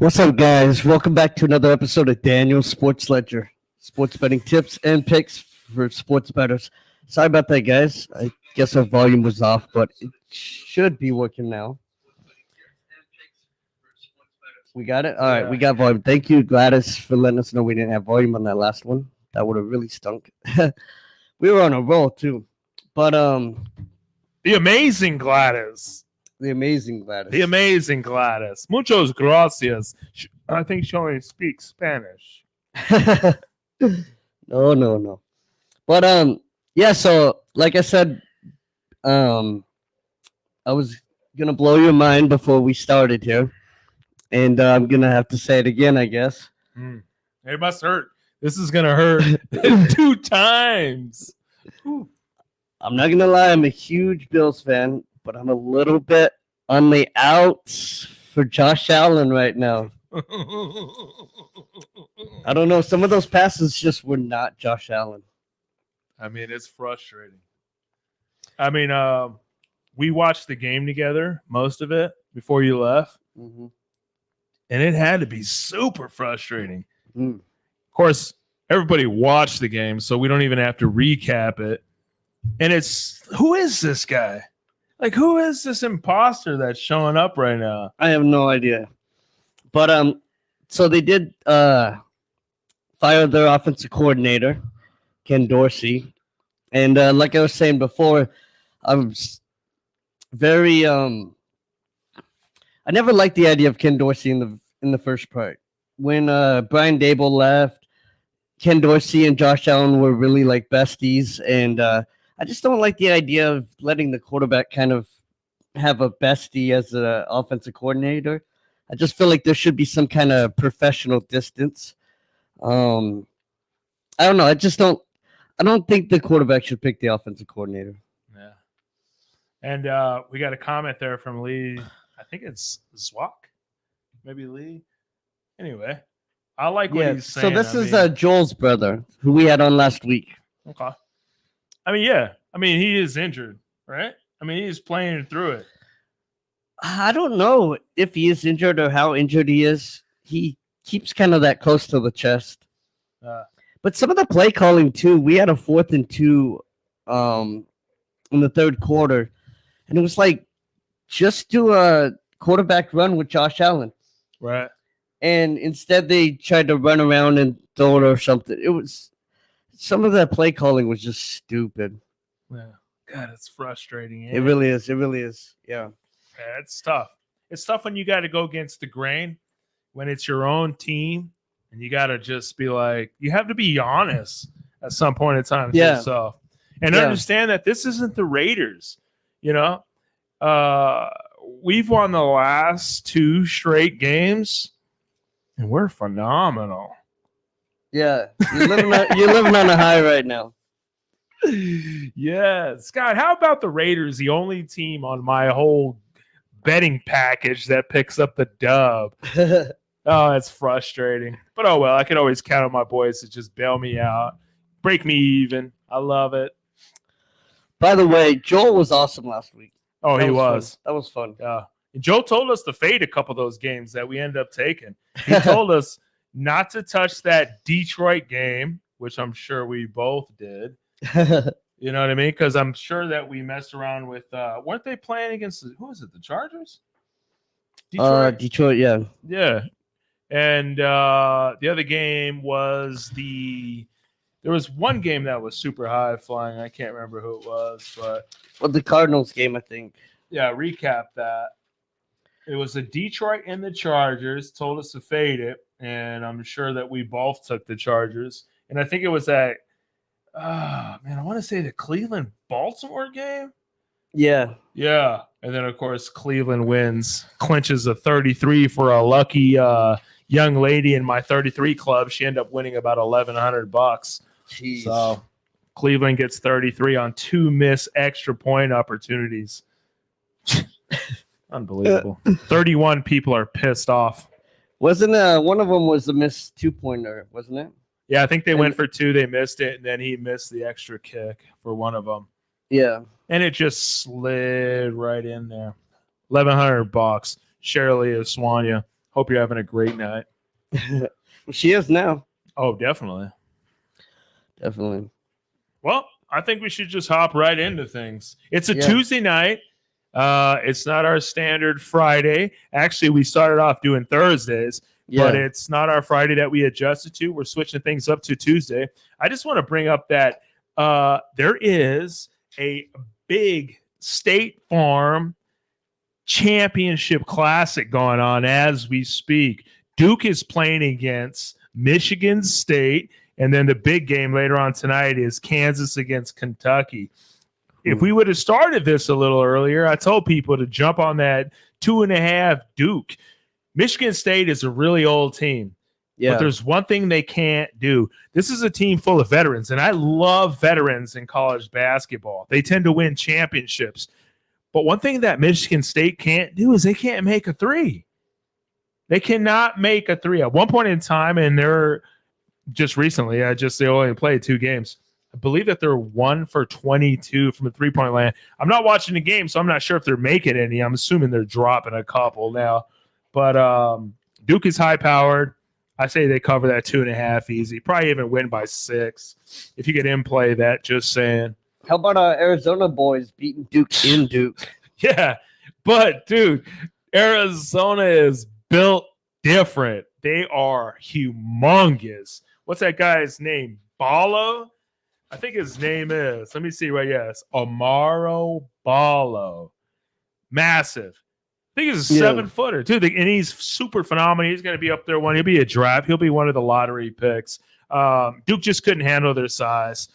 What's up, guys? Welcome back to another episode of Daniel's Sports Ledger. Sports betting tips and picks for sports bettors. Sorry about that, guys. I guess our volume was off, but it should be working now. We got it? All right, we got volume. Thank you, Gladys, for letting us know we didn't have volume on that last one. That would have really stunk. We were on a roll, too. But The amazing Gladys. the amazing Gladys. The amazing Gladys. Muchos gracias. I think she only speaks Spanish. No. But yeah, so like I said, I was gonna blow your mind before we started here. And I'm gonna have to say it again, I guess. It must hurt. This is gonna hurt 2 times. Ooh. I'm not gonna lie, I'm a huge Bills fan, but I'm a little bit on the outs for Josh Allen right now. I don't know. Some of those passes just were not Josh Allen. I mean, it's frustrating. I mean, we watched the game together, most of it, before you left. Mm-hmm. And it had to be super frustrating. Mm. Of course, everybody watched the game, so we don't even have to recap it. And who is this guy? Like, who is this imposter that's showing up right now? I have no idea. But so they did fire their offensive coordinator, Ken Dorsey. And like I was saying before, I was very I never liked the idea of Ken Dorsey in the first part. When Brian Dable left, Ken Dorsey and Josh Allen were really like besties, and I just don't like the idea of letting the quarterback kind of have a bestie as an offensive coordinator. I just feel like there should be some kind of professional distance. I don't know. I don't think the quarterback should pick the offensive coordinator. Yeah. And we got a comment there from Lee. I think it's Zwak. Maybe Lee. Anyway, I like what he's saying. So this is Joel's brother, who we had on last week. Okay. I mean, yeah. I mean, he is injured, right? I mean, he's playing through it. I don't know if he is injured or how injured he is. He keeps kind of that close to the chest. But some of the play calling, too, we had a 4th and 2 in the third quarter. And it was like, just do a quarterback run with Josh Allen. Right. And instead they tried to run around and throw it or something. It was... Some of that play calling was just stupid. Yeah. God, it's frustrating. It really is. It really is. Yeah. Yeah, it's tough. It's tough when you got to go against the grain, when it's your own team, and you got to just be like, you have to be honest at some point in time to yourself. And understand that this isn't the Raiders. You know, we've won the last 2 straight games, and we're phenomenal. Yeah, you're living on a high right now. Yeah, Scott, how about the Raiders, the only team on my whole betting package that picks up the dub? Oh, it's frustrating. But oh well, I can always count on my boys to just bail me out, break me even. I love it. By the way, Joel was awesome last week. Oh, he was. That was fun. Yeah. And Joe told us to fade a couple of those games that we ended up taking. He told us not to touch that Detroit game, which I'm sure we both did. You know what I mean? Because I'm sure that we messed around with weren't they playing against who is it? The Chargers? Detroit, yeah. Yeah. And the other game was there was one game that was super high flying. I can't remember who it was, but the Cardinals game, I think. Yeah, recap that. It was the Detroit and the Chargers told us to fade it, and I'm sure that we both took the Chargers. And I think it was that I want to say the Cleveland-Baltimore game. Yeah. Yeah. And then, of course, Cleveland wins, clinches a 33 for a lucky young lady in my 33 club. She ended up winning about $1,100. Jeez. So Cleveland gets 33 on 2 missed extra point opportunities. Unbelievable. 31 people are pissed off. Wasn't one of them was a missed 2-pointer, wasn't it? Yeah, I think they went for 2. They missed it, and then he missed the extra kick for one of them. Yeah. And it just slid right in there. $1,100. Shirley Aswanya. Hope you're having a great night. She is now. Oh, definitely. Definitely. Well, I think we should just hop right into things. It's a Yeah. Tuesday night. It's not our standard Friday. Actually, we started off doing Thursdays, but it's not our Friday that we adjusted to. We're switching things up to Tuesday. I just want to bring up that there is a big State Farm Championship Classic going on as we speak. Duke is playing against Michigan State, and then the big game later on tonight is Kansas against Kentucky. If we would have started this a little earlier, I told people to jump on that 2.5 Duke. Michigan State is a really old team. Yeah. But there's one thing they can't do. This is a team full of veterans, and I love veterans in college basketball. They tend to win championships. But one thing that Michigan State can't do is they can't make a three. They cannot make a three. At one point in time, and they're just recently, they only played 2 games. I believe that they're 1 for 22 from a three-point line. I'm not watching the game, so I'm not sure if they're making any. I'm assuming they're dropping a couple now. But Duke is high-powered. I say they cover that 2.5 easy. Probably even win by 6. If you could in play that, just saying. How about Arizona boys beating Duke in Duke? Yeah, but, dude, Arizona is built different. They are humongous. What's that guy's name? Ballo? I think his name is. Let me see right. Yes, Amaro Ballo. Massive. I think he's a 7-footer too, and he's super phenomenal. He's going to be up there. He'll be a draft. He'll be one of the lottery picks. Duke just couldn't handle their size,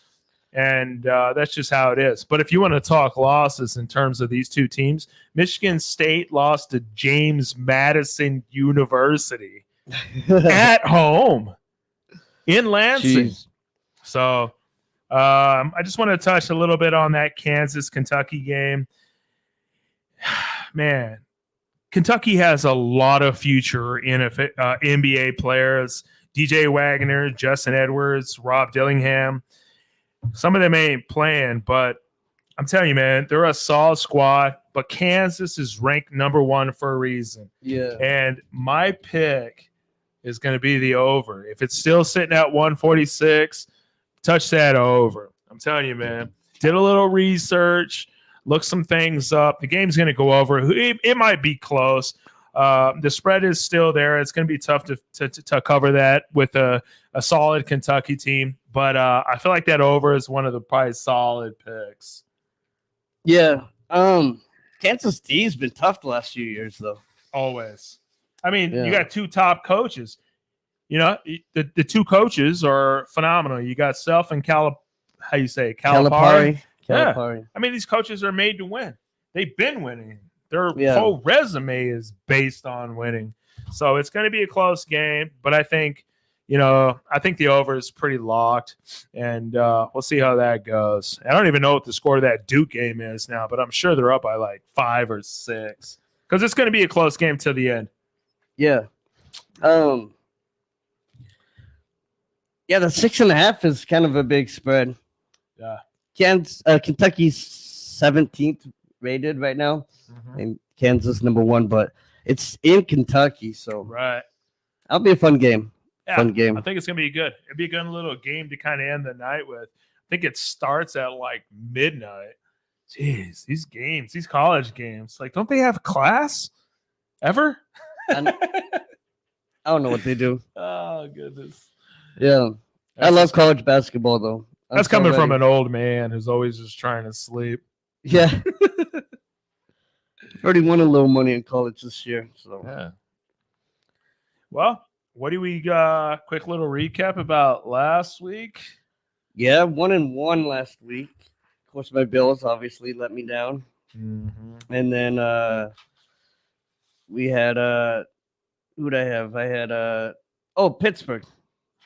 and that's just how it is. But if you want to talk losses in terms of these two teams, Michigan State lost to James Madison University at home in Lansing. Jeez. So I just want to touch a little bit on that Kansas-Kentucky game. Man, Kentucky has a lot of future NBA players. DJ Wagner, Justin Edwards, Rob Dillingham. Some of them ain't playing, but I'm telling you, man, they're a solid squad. But Kansas is ranked number 1 for a reason. Yeah. And my pick is going to be the over. If it's still sitting at 146, touch that over. I'm telling you, man. Did a little research. Look some things up. The game's going to go over. It might be close. The spread is still there. It's going to be tough to cover that with a solid Kentucky team. But I feel like that over is one of the probably solid picks. Yeah. Kansas D's been tough the last few years, though. Always. I mean, you got 2 top coaches. You know, the 2 coaches are phenomenal. You got Self and Calipari. Calipari. Yeah. I mean, these coaches are made to win. They've been winning. Their Yeah. whole resume is based on winning. So it's going to be a close game, but I think, I think the over is pretty locked, and we'll see how that goes. I don't even know what the score of that Duke game is now, but I'm sure they're up by like 5 or 6 because it's going to be a close game to the end. Yeah. The 6.5 is kind of a big spread. Yeah. Kentucky's 17th rated right now, and Kansas number 1, but it's in Kentucky, so right. That'll be a fun game. Yeah, fun game. I think it's gonna be good. It'd be a good little game to kind of end the night with. I think it starts at like midnight. Jeez, these college games, like, don't they have class ever? I don't know what they do. Oh goodness. Yeah, I love college basketball though. That's coming from an old man who's always just trying to sleep. Yeah. Already won a little money in college this year. So yeah. Well, what do we got? Quick little recap about last week. Yeah, 1-1 last week. Of course, my Bills obviously let me down. Mm-hmm. And then we had who'd I have? I had Pittsburgh.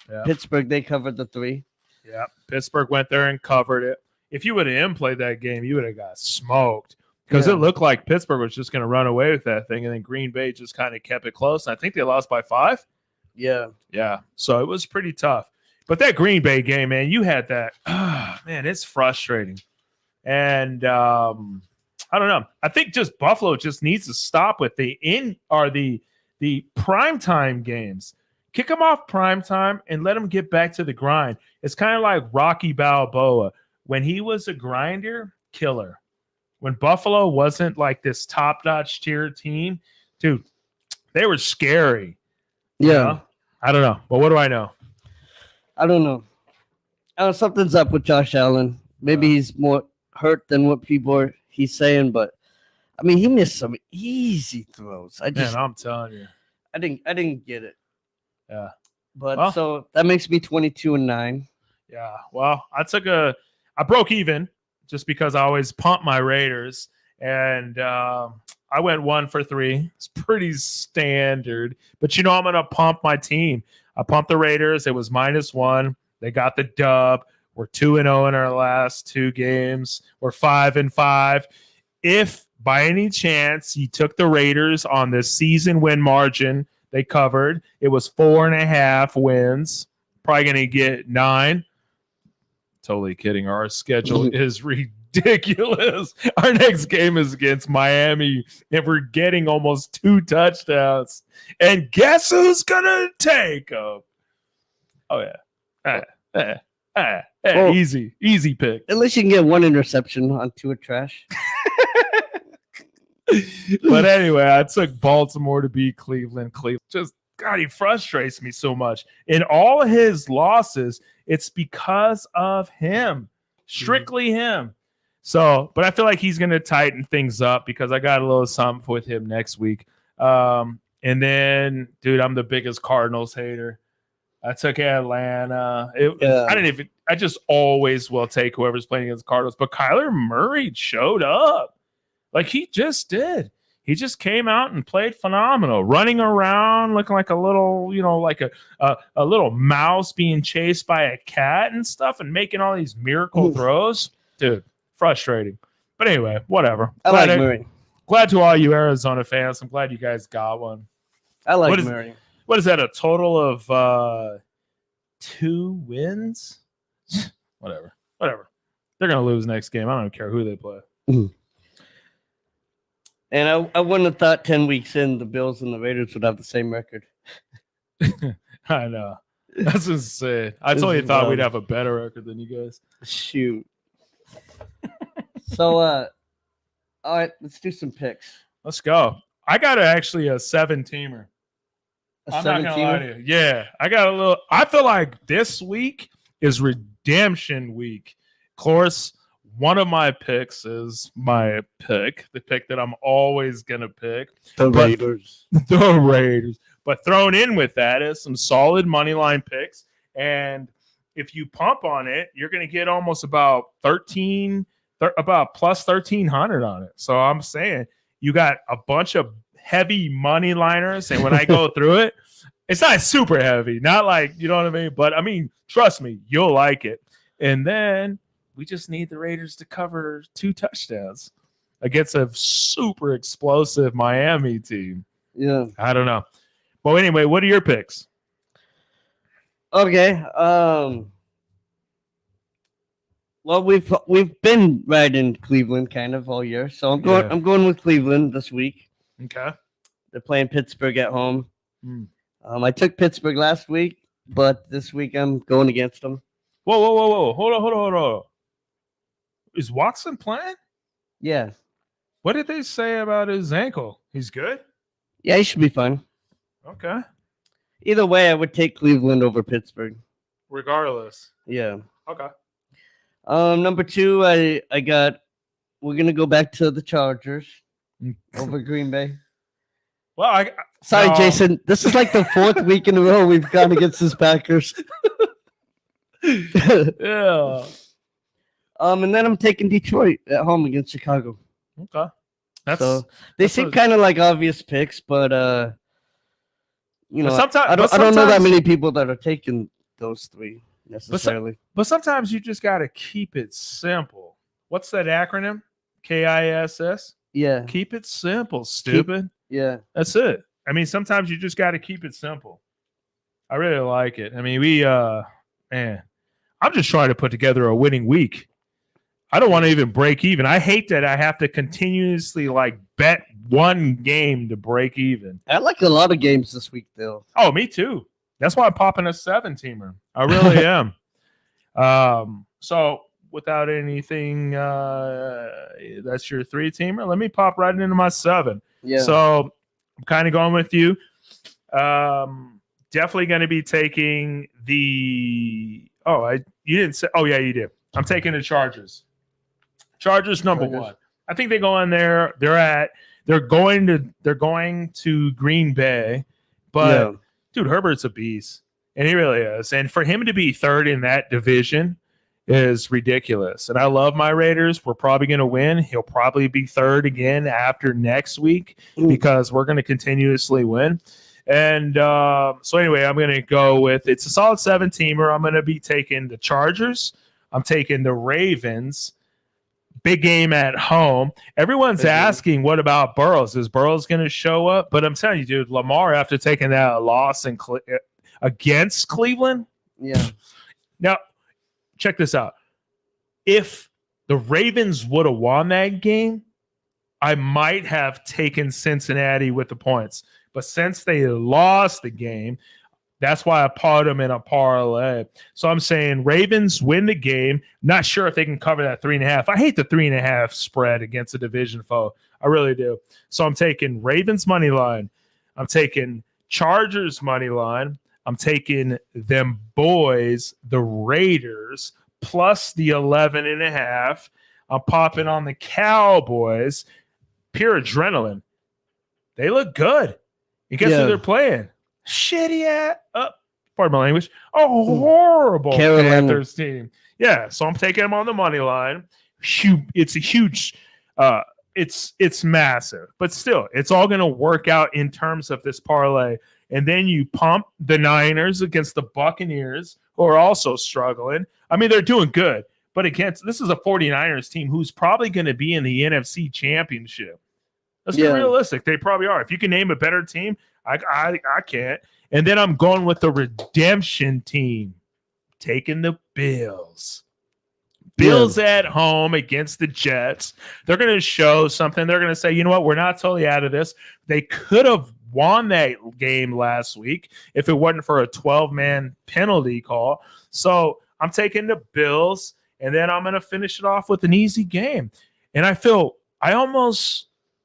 Yeah. Pittsburgh, they covered the 3. Yeah, Pittsburgh went there and covered it. If you would have played that game, you would have got smoked because it looked like Pittsburgh was just going to run away with that thing, and then Green Bay just kind of kept it close. And I think they lost by 5. Yeah. Yeah, so it was pretty tough. But that Green Bay game, man, you had that. Man, it's frustrating. And I don't know. I think just Buffalo just needs to stop with the the primetime games. Kick them off primetime and let them get back to the grind. It's kind of like Rocky Balboa. When he was a grinder, killer. When Buffalo wasn't like this top-notch tier team, dude, they were scary. Yeah. You know? I don't know. But what do I know? I don't know. Something's up with Josh Allen. Maybe he's more hurt than what he's saying, but I mean, he missed some easy throws. Man, I'm telling you. I didn't get it. Yeah. But so that makes me 22-9. Yeah. Well, I broke even just because I always pump my Raiders, and I went 1 for 3. It's pretty standard, but I'm going to pump my team. I pumped the Raiders. It was -1. They got the dub. We're 2-0 in our last 2 games. We're 5-5. If by any chance you took the Raiders on the season win margin, they covered. It was 4.5 wins. Probably going to get 9. Totally kidding. Our schedule is ridiculous. Our next game is against Miami, and we're getting almost 2 touchdowns. And guess who's gonna take them? Oh yeah, easy pick. At least you can get 1 interception on 2 trash. But anyway, I took Baltimore to beat Cleveland. Just God, he frustrates me so much. In all his losses, it's because of him. Strictly him. So, but I feel like he's going to tighten things up because I got a little something with him next week. And then, dude, I'm the biggest Cardinals hater. I took Atlanta. I just always will take whoever's playing against Cardinals. But Kyler Murray showed up. Like he just did. He just came out and played phenomenal, running around, looking like a little, like a little mouse being chased by a cat and stuff, and making all these miracle throws. Dude, frustrating. But anyway, whatever. I like Murray. Glad to all you Arizona fans. I'm glad you guys got one. I like Murray. What is that? A total of 2 wins? Whatever. They're gonna lose next game. I don't care who they play. Mm-hmm. And I wouldn't have thought 10 weeks in the Bills and the Raiders would have the same record. I know. That's insane. I totally thought we'd have a better record than you guys. Shoot. So, all right, let's do some picks. Let's go. I got actually a 7-teamer. I'm not gonna lie to you. Yeah, I feel like this week is redemption week. Of course, one of my picks is the pick that I'm always going to pick. The Raiders. But thrown in with that is some solid money line picks. And if you pump on it, you're going to get almost about plus 1,300 on it. So I'm saying you got a bunch of heavy money liners. And when I go through it, it's not super heavy. Not like, you know what I mean? But I mean, trust me, you'll like it. And then we just need the Raiders to cover 2 touchdowns against a super explosive Miami team. Yeah. I don't know. Well, anyway, what are your picks? Okay. Well, we've been right in Cleveland kind of all year. So I'm going with Cleveland this week. Okay. They're playing Pittsburgh at home. I took Pittsburgh last week, but this week I'm going against them. Whoa. Hold on. Is Watson playing? Yeah. What did they say about his ankle? He's good? Yeah, he should be fine. Okay. Either way, I would take Cleveland over Pittsburgh. Regardless. Yeah. Okay. Number 2, we're going to go back to the Chargers over Green Bay. Well, Sorry, Jason. This is like the 4th week in a row we've gone against the Packers. Yeah. And then I'm taking Detroit at home against Chicago. Okay. They seem kind of like obvious picks, but sometimes I don't know that many people that are taking those 3 necessarily. But sometimes you just got to keep it simple. What's that acronym? KISS? Yeah. Keep it simple, stupid. Yeah. That's it. I mean, sometimes you just got to keep it simple. I really like it. I mean, I'm just trying to put together a winning week. I don't want to even break even. I hate that I have to continuously like bet one game to break even. I like a lot of games this week, though. Oh, me too. That's why I'm popping a 7-teamer. I really am. So without anything, that's your 3-teamer. Let me pop right into my 7. Yeah. So I'm kind of going with you. Definitely going to be taking the. You didn't say. Oh yeah, you did. I'm taking the Chargers. Chargers number 1. I think they go in there. They're going to Green Bay, but dude, Herbert's a beast, and he really is. And for him to be third in that division is ridiculous. And I love my Raiders. We're probably going to win. He'll probably be third again after next week because we're going to continuously win. And so anyway, I'm going to go with it's a solid 7-teamer. I'm going to be taking the Chargers. I'm taking the Ravens. Big game at home. Everyone's asking, what about Burrows? Is Burrows going to show up? But I'm telling you, dude, Lamar, after taking that loss against Cleveland. Yeah. Now, check this out. If the Ravens would have won that game, I might have taken Cincinnati with the points. But since they lost the game, that's why I put them in a parlay. So I'm saying Ravens win the game. Not sure if they can cover that 3.5. I hate the 3.5 spread against a division foe. I really do. So I'm taking Ravens money line. I'm taking Chargers money line. I'm taking them boys, the Raiders, plus the 11.5. I'm popping on the Cowboys. Pure adrenaline. They look good. And guess who they're playing? Shitty pardon my language. Horrible Panthers team. Yeah, so I'm taking them on the money line. It's a huge it's massive, but still, it's all going to work out in terms of this parlay. And then you pump the Niners against the Buccaneers, who are also struggling. I mean, they're doing good, but this is a 49ers team who's probably going to be in the NFC Championship. Let's be realistic. They probably are. If you can name a better team, I can't. And then I'm going with the redemption team, taking the Bills. Bills at home against the Jets. They're going to show something. They're going to say, you know what? We're not totally out of this. They could have won that game last week if it wasn't for a 12-man penalty call. So I'm taking the Bills, and then I'm going to finish it off with an easy game. And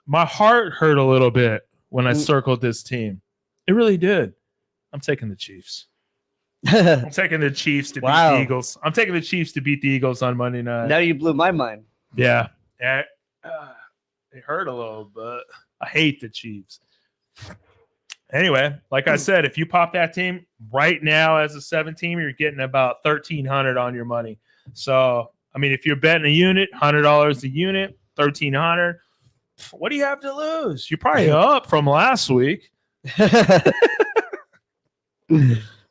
my heart hurt a little bit when I circled this team. It really did. I'm taking the Chiefs. I'm taking the Chiefs to beat the Eagles. I'm taking the Chiefs to beat the Eagles on Monday night. Now you blew my mind. Yeah. It hurt a little, but I hate the Chiefs. Anyway, like I said, if you pop that team right now as a 7-team, you're getting about $1,300 on your money. So, I mean, if you're betting a unit, $100 a unit, $1,300. What do you have to lose? You're probably up from last week.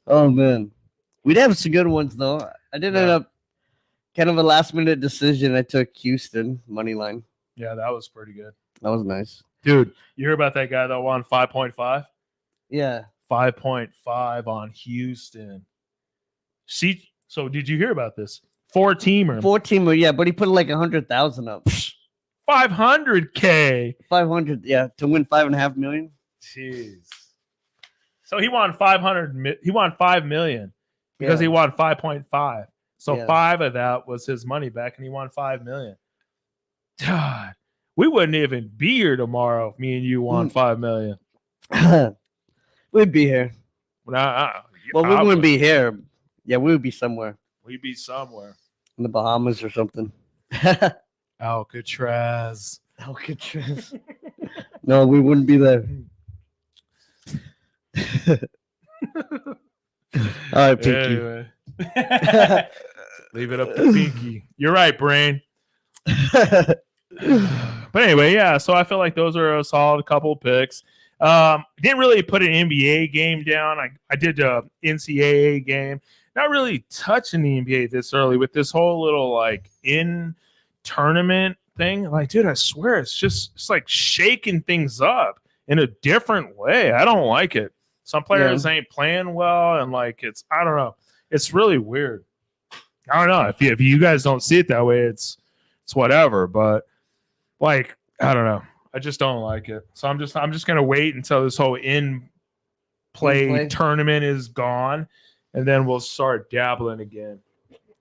Oh, man. We'd have some good ones, though. I did end up kind of a last-minute decision. I took Houston, money line. Yeah, that was pretty good. That was nice. Dude, you hear about that guy that won 5.5? Yeah. 5.5 on Houston. See, so did you hear about this? 4-teamer. 4-teamer, yeah, but he put like 100,000 up. $500K. 500, yeah, to win $5.5 million. Jeez. So he won $5 million because he won 5.5. So 5 of that was his money back, and he won $5 million. God, we wouldn't even be here tomorrow if me and you won $5 million. We'd be here. We wouldn't be here. Yeah, we would be somewhere. We'd be somewhere in the Bahamas or something. Alcatraz. No, we wouldn't be there. All right, Pinky. Anyway. Leave it up to Pinky. You're right, Brain. But anyway, yeah. So I feel like those are a solid couple picks. Didn't really put an NBA game down. I did a NCAA game. Not really touching the NBA this early with this whole little like in tournament thing. Like, dude, I swear it's like shaking things up in a different way. I don't like it. Some players ain't playing well, and like I don't know. It's really weird. I don't know if you guys don't see it that way. It's it's whatever. But like, I don't know. I just don't like it. So I'm just gonna wait until this whole in-play tournament is gone, and then we'll start dabbling again.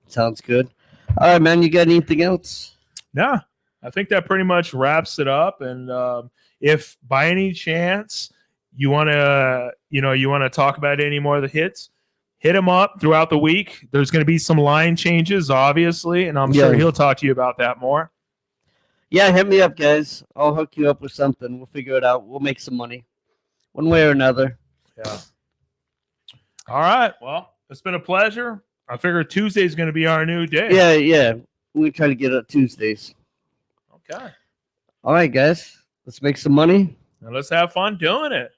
Sounds good. All right, man. You got anything else? No, I think that pretty much wraps it up. And if by any chance you want to talk about any more of the hits, hit him up throughout the week. There's going to be some line changes, obviously, and I'm sure he'll talk to you about that more. Yeah, hit me up, guys. I'll hook you up with something. We'll figure it out. We'll make some money, one way or another. Yeah. All right. Well, it's been a pleasure. I figure Tuesday is going to be our new day. Yeah. We try to get it Tuesdays. Okay. All right, guys. Let's make some money. And let's have fun doing it.